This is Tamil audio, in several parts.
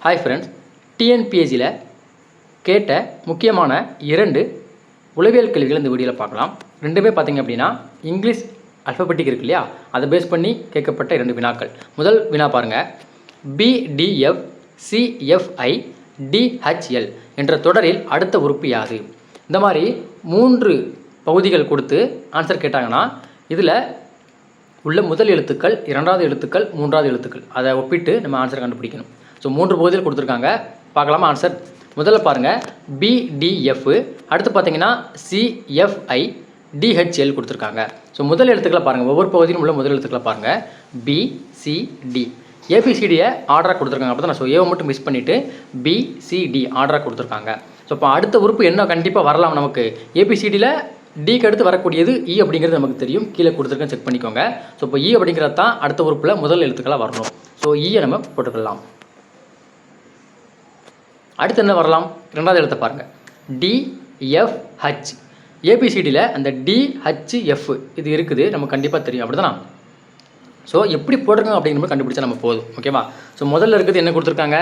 ஹாய் ஃப்ரெண்ட்ஸ், டிஎன்பிஎஸ்சியில் கேட்ட முக்கியமான 2 உளவியல் கேள்விகள் இந்த வீடியோவில் பார்க்கலாம். ரெண்டுமே பார்த்திங்க அப்படின்னா இங்கிலீஷ் அல்ஃபபெட்டிக் இருக்கு இல்லையா, அதை பேஸ் பண்ணி கேட்கப்பட்ட 2 வினாக்கள். முதல் வினா பாருங்கள். BDF CFI DHL என்ற தொடரில் அடுத்த உறுப்பு யாது? இந்த மாதிரி 3 பகுதிகள் கொடுத்து ஆன்சர் கேட்டாங்கன்னா இதில் உள்ள முதல் எழுத்துக்கள், 2வது எழுத்துக்கள், 3வது எழுத்துக்கள் அதை ஒப்பிட்டு நம்ம ஆன்சர் கண்டுபிடிக்கணும். ஸோ 3 பகுதியில் கொடுத்துருக்காங்க. பார்க்கலாமா ஆன்சர்? முதல்ல பாருங்கள் BDF, அடுத்து பார்த்தீங்கன்னா CFI DHL கொடுத்துருக்காங்க. ஸோ முதல் எழுத்துக்களை பாருங்கள், ஒவ்வொரு பகுதியிலும் உள்ள முதல் எழுத்துக்களை பாருங்கள். BCD ABCDயை ஆர்டராக கொடுத்துருக்காங்க. அப்போ தான் ஸோ ஏவை மட்டும் மிஸ் பண்ணிவிட்டு BCD ஆர்டராக கொடுத்துருக்காங்க. ஸோ இப்போ அடுத்த உறுப்பு என்ன கண்டிப்பாக வரலாம் நமக்கு. ABCDயில் டிக்கு அடுத்து வரக்கூடியது இ அப்படிங்கிறது நமக்கு தெரியும், கீழே கொடுத்துருக்கேன், செக் பண்ணிக்கோங்க. ஸோ இப்போ இ அப்படிங்கிறது தான் அடுத்த உறுப்பில் முதல் எழுத்துக்களாக வரணும். ஸோ ஈயை நம்ம போட்டுக்கலாம். அடுத்து என்ன வரலாம்? 2வது எழுத்தை பாருங்கள். DFH ABCDயில் அந்த DHF இது இருக்குது, நமக்கு கண்டிப்பாக தெரியும், அப்படி தானே? ஸோ எப்படி போட்டிருக்காங்க அப்படிங்கிற கண்டுபிடிச்சா நம்ம போதும். ஓகேவா? ஸோ முதல்ல இருக்குது என்ன கொடுத்துருக்காங்க?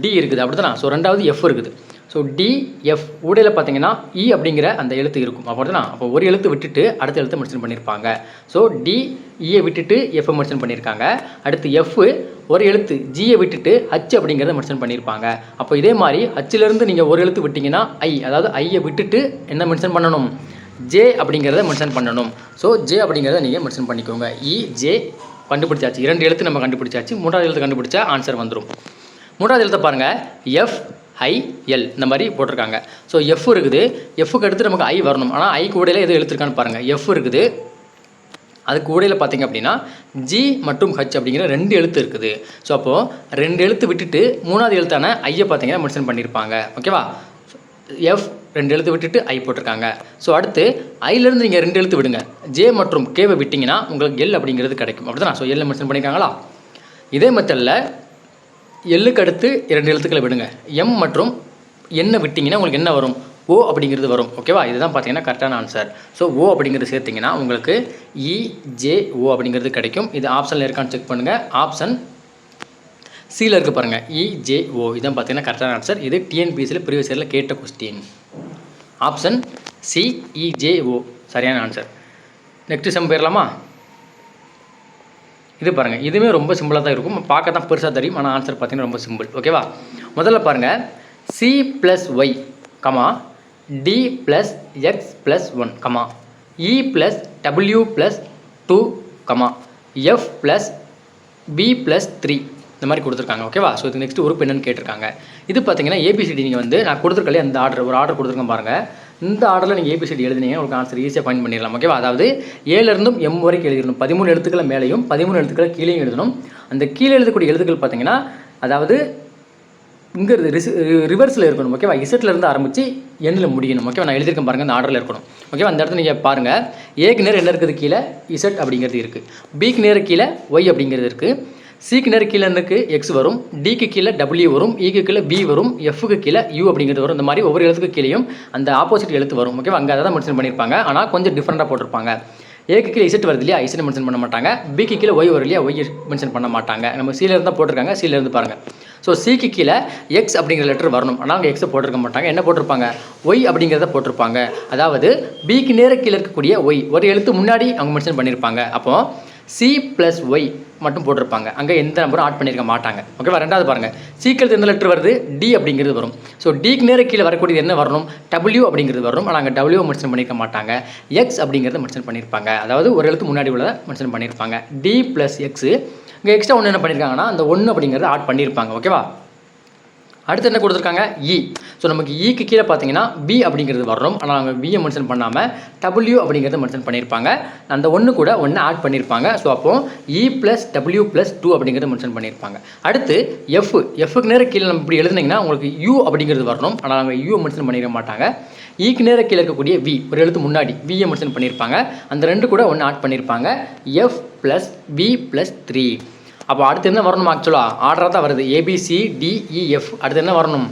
டி இருக்குது, அப்படி தானே? ஸோ 2வது எஃப் இருக்குது. ஸோ DF ஊடையில் பார்த்தீங்கன்னா இ அப்படிங்கிற அந்த எழுத்து இருக்கும், அப்படி தானே? அப்போ ஒரு எழுத்து விட்டுட்டு அடுத்த எழுத்தை மென்ஷன் பண்ணியிருப்பாங்க. ஸோ டிஇயை விட்டுட்டு எஃப்ஐ மென்ஷன் பண்ணியிருக்காங்க. அடுத்து எஃப் ஒரு எழுத்து ஜியை விட்டுட்டு ஹச் அப்படிங்கிறத மென்ஷன் பண்ணியிருப்பாங்க. அப்போ இதே மாதிரி ஹச்சிலேருந்து நீங்கள் ஒரு எழுத்து விட்டிங்கன்னா ஐ, அதாவது ஐயை விட்டுட்டு என்ன மென்ஷன் பண்ணணும்? ஜே அப்படிங்கிறத மென்ஷன் பண்ணணும். ஸோ ஜே அப்படிங்கிறத நீங்கள் மென்ஷன் பண்ணிக்கோங்க. ஜே கண்டுபிடிச்சாச்சு, 2 எழுத்து நம்ம கண்டுபிடிச்சாச்சு. 3வது எழுத்து கண்டுபிடிச்சா ஆன்சர் வந்துடும். 3வது எழுத்தை பாருங்கள். FIL இந்த மாதிரி போட்டிருக்காங்க. ஸோ எஃப் இருக்குது, எஃப்க்கு அடுத்து நமக்கு ஐ வரணும். ஆனால் ஐ கூடையில் எது எழுத்துருக்கான்னு பாருங்கள். எஃப் இருக்குது, அதுக்கு கூடையில் பார்த்தீங்க அப்படின்னா ஜி மற்றும் ஹச் அப்படிங்கிற 2 எழுத்து இருக்குது. ஸோ அப்போது 2 எழுத்து விட்டுட்டு 3வது எழுத்தான ஐயை பார்த்தீங்கன்னா மென்ஷன் பண்ணியிருப்பாங்க. ஓகேவா? எஃப் 2 எழுத்து விட்டுட்டு ஐ போட்டிருக்காங்க. ஸோ அடுத்து ஐலேருந்து நீங்கள் 2 எழுத்து விடுங்க, ஜே மற்றும் கேவை விட்டிங்கன்னா உங்களுக்கு எல் அப்படிங்கிறது கிடைக்கும், அப்படி தானே? ஸோ எல்லை மென்ஷன் பண்ணியிருக்காங்களா? இதே மெத்தடில் எல்லுக்கு அடுத்து 2 எழுத்துக்களை விடுங்க, எம் மற்றும் என்ன விட்டிங்கன்னா உங்களுக்கு என்ன வரும்? ஓ அப்படிங்கிறது வரும். ஓகேவா? இதுதான் பார்த்தீங்கன்னா கரெக்டான ஆன்சர். ஸோ ஓ அப்படிங்கிறது சேர்த்திங்கன்னா உங்களுக்கு EJO அப்படிங்கிறது கிடைக்கும். இது ஆப்ஷனில் இருக்கான்னு செக் பண்ணுங்கள். ஆப்ஷன் சியில் இருக்குது பாருங்கள், EJO. இதான் பார்த்தீங்கன்னா கரெக்டான ஆன்சர். இது டிஎன்பிஎஸ்சியில் ப்ரீவியஸ் இயரில் கேட்ட கொஸ்டின். ஆப்ஷன் சி EJO சரியான ஆன்சர். நெக்ஸ்ட் சம் போயிடலாமா? இது பாருங்கள், இதுவுமே ரொம்ப சிம்பிளாக தான் இருக்கும், பார்க்க தான் பெருசாக தெரியும், ஆனால் ஆன்சர் பார்த்தீங்கன்னா ரொம்ப சிம்பிள். ஓகேவா? முதல்ல பாருங்கள். C+Y, D+X+1, E+W+2, F+B+3 இந்த மாதிரி கொடுத்துருக்காங்க. ஓகேவா? ஸோ இது நெக்ஸ்ட் உறுப்பு என்னன்னு கேட்டிருக்காங்க. இது பார்த்தீங்கன்னா ABCD நீங்கள் வந்து நான் கொடுத்துருக்கலையே அந்த ஒரு ஆர்டர் கொடுத்துருக்கேன் பாருங்கள். இந்த ஆர்டரில் நீங்கள் ABCD எழுதினீங்க, உங்களுக்கு ஆன்சர் ஈஸியாக ஃபைண்ட் பண்ணிடலாம். ஓகேவா? அதாவது ஏலேருந்தும் எம் வரைக்கும் எழுதிடணும். 13 எழுத்துக்களை மேலேயும் 13 எழுத்துக்களை கீழேயும் எழுதணும். அந்த கீழே எழுதக்கூடிய எழுத்துக்கள் பார்த்தீங்கன்னா அதாவது இங்கே ரிவர்ஸில் இருக்கணும். ஓகேவா? இசட்லேருந்து ஆரம்பித்து எண்ணில் முடியணும். ஓகேவா? நான் எழுதியிருக்கேன் பாருங்கள், இந்த ஆர்டரில் இருக்கணும். ஓகேவா? அந்த இடத்துல நீங்கள் பாருங்கள், ஏக்கு நேரம் என்ன இருக்குது? கீழே இசட் அப்படிங்கிறது இருக்குது, பிக்கு நேரம் கீழே ஒய் அப்படிங்கிறது இருக்குது, சிக்கு நேரம் கீழே எனக்கு எக்ஸ் வரும், டிக்கு கீழே டபிள்யூ வரும், இக்கு கீழே பி வரும், எஃப்க்கு கீழே யூ அப்படிங்கிறது வரும். இந்த மாதிரி ஒவ்வொரு எழுத்துக்கு கீழேயும் அந்த ஆப்போசிட் எழுத்து வரும். ஓகேவா? அங்கே அதை தான் மென்ஷன் பண்ணியிருப்பாங்க, ஆனால் கொஞ்சம் டிஃப்ரெண்ட்டாக போட்டிருப்பாங்க. ஏக்கு கீழே இசட் வருது இல்லையா, இசட் மென்ஷன் பண்ண மாட்டாங்க. பிக்கு கீழே ஒய் வரும் இல்லையா, ஒய் மென்ஷன் பண்ண மாட்டாங்க. நம்ம சிலேருந்து தான் போட்டிருக்காங்க, சிலேருந்து பாருங்கள். ஸோ சிக்கு கீழே எக்ஸ் அப்படிங்கிற லெட்டர் வரணும், ஆனால் அவங்க எக்ஸை போட்டிருக்க மாட்டாங்க. என்ன போட்டிருப்பாங்க? ஒய் அப்படிங்கிறத போட்டிருப்பாங்க. அதாவது பிக்கு நேர கீழே இருக்கக்கூடிய ஒய் ஒரு எழுத்து முன்னாடி அவங்க மென்ஷன் பண்ணியிருப்பாங்க. அப்போது C+Y மட்டும் போட்டிருப்பாங்க, அங்கே எந்த நம்பரும் ஆட் பண்ணியிருக்க மாட்டாங்க. ஓகேவா? 2வது பாருங்கள். சீக்கிரத்து எந்த லெட்டர் வருது? டி அப்படிங்கிறது வரும். ஸோ டிக்கு நேர கீழே வரக்கூடியது என்ன வரணும்? W அப்படிங்கிறது வரும், ஆனால் அங்கே W மென்ஷன் பண்ணியிருக்க மாட்டாங்க. எக்ஸ் அப்படிங்கிறத மென்ஷன் பண்ணியிருப்பாங்க, அதாவது ஒரு எழுத்து முன்னாடி உள்ளதை மென்ஷன் பண்ணியிருப்பாங்க. D+X இங்கே எக்ஸ்ட்ரா ஒன்று என்ன பண்ணியிருக்காங்கன்னா அந்த 1 அப்படிங்கிறத ஆட் பண்ணியிருப்பாங்க. ஓகேவா? அடுத்து என்ன கொடுத்துருக்காங்க? இ. ஸோ நமக்கு ஈக்கு கீழே பார்த்தீங்கன்னா பி அப்படிங்கிறது வரணும், ஆனால் அவங்க பியை மென்ஷன் பண்ணாமல் W அப்படிங்கிறத மென்ஷன் பண்ணியிருப்பாங்க. அந்த 1 கூட 1 ஆட் பண்ணியிருப்பாங்க. ஸோ அப்போது E+W+2 அப்படிங்கிறத மென்ஷன் பண்ணியிருப்பாங்க. அடுத்து எஃப்க்கு நேர கீழே நம்ம இப்படி எழுதுனீங்கன்னா உங்களுக்கு யூ அப்படிங்கிறது வரணும், ஆனால் அவங்க யூ மென்ஷன் பண்ணிக்க மாட்டாங்க. ஈக்கு நேர கீழே இருக்கக்கூடிய வி ஒரு எழுத்து முன்னாடி வியை மென்ஷன் பண்ணியிருப்பாங்க. அந்த 2 கூட 1 ஆட் பண்ணியிருப்பாங்க. F+B+3. அப்போ அடுத்து என்ன வரணும்? ஆக்சுவலாக ஆர்டராக தான் வருது, ABCDEF. அடுத்து என்ன வரணும்?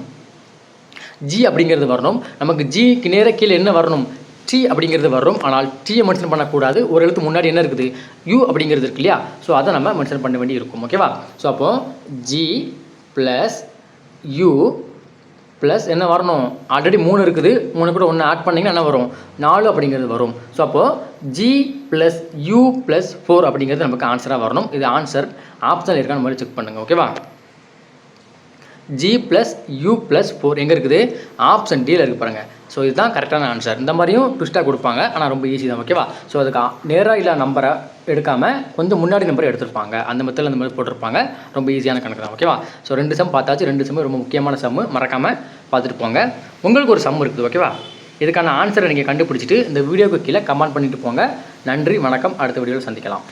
ஜி அப்படிங்கிறது வரணும். நமக்கு ஜிக்கு நேர கீழே என்ன வரணும்? டி அப்படிங்கிறது வரும், ஆனால் டீயை மென்ஷன் பண்ணக்கூடாது. ஒரு எழுத்து முன்னாடி என்ன இருக்குது? யூ அப்படிங்கிறது இருக்கு இல்லையா, ஸோ அதை நம்ம மென்ஷன் பண்ண வேண்டி இருக்கும். ஓகேவா? ஸோ அப்போது G+ யூ ப்ளஸ் என்ன வரணும், ஆல்ரெடி 3 இருக்குது, 3 கூட 1 ஆட் பண்ணிங்கன்னா என்ன வரும், 4 அப்படிங்கிறது வரும். ஸோ அப்போது ஜி ப்ளஸ் யூ ப்ளஸ் 4 அப்படிங்கிறது நமக்கு ஆன்சராக வரணும். இது ஆன்சர் ஆப்ஷனில் இருக்கான்னு மாதிரி செக் பண்ணுங்கள். ஓகேவா? ஜி ப்ளஸ் யூ ப்ளஸ் 4 எங்கே இருக்குது, ஆப்ஷன் டியில் இருக்குது பாருங்கள். ஸோ இதுதான் கரெக்டான ஆன்சர். இந்த மாதிரியும் ட்விஸ்ட்டாக கொடுப்பாங்க, ஆனால் ரொம்ப ஈஸி தான். ஓகேவா? ஸோ அதுக்கு நேராக இல்லை நம்பரை எடுக்காமல் கொஞ்சம் முன்னாடி நம்பரை எடுத்துருப்பாங்க, அந்த மெத்தடில் அந்த மாதிரி போட்டிருப்பாங்க. ரொம்ப ஈஸியான கணக்கு தான். ஓகேவா? ஸோ 2 சம் பார்த்தாச்சு. 2 சம் ரொம்ப முக்கியமான சம்மு, மறக்காமல் பார்த்துட்டு போங்க. உங்களுக்கு ஒரு சம் இருக்குது. ஓகேவா? இதுக்கான ஆன்சரை நீங்கள் கண்டுபிடிச்சிட்டு இந்த வீடியோவுக்கு கீழே கமெண்ட் பண்ணிட்டு போங்க. நன்றி, வணக்கம். அடுத்த வீடியோவில் சந்திக்கலாம்.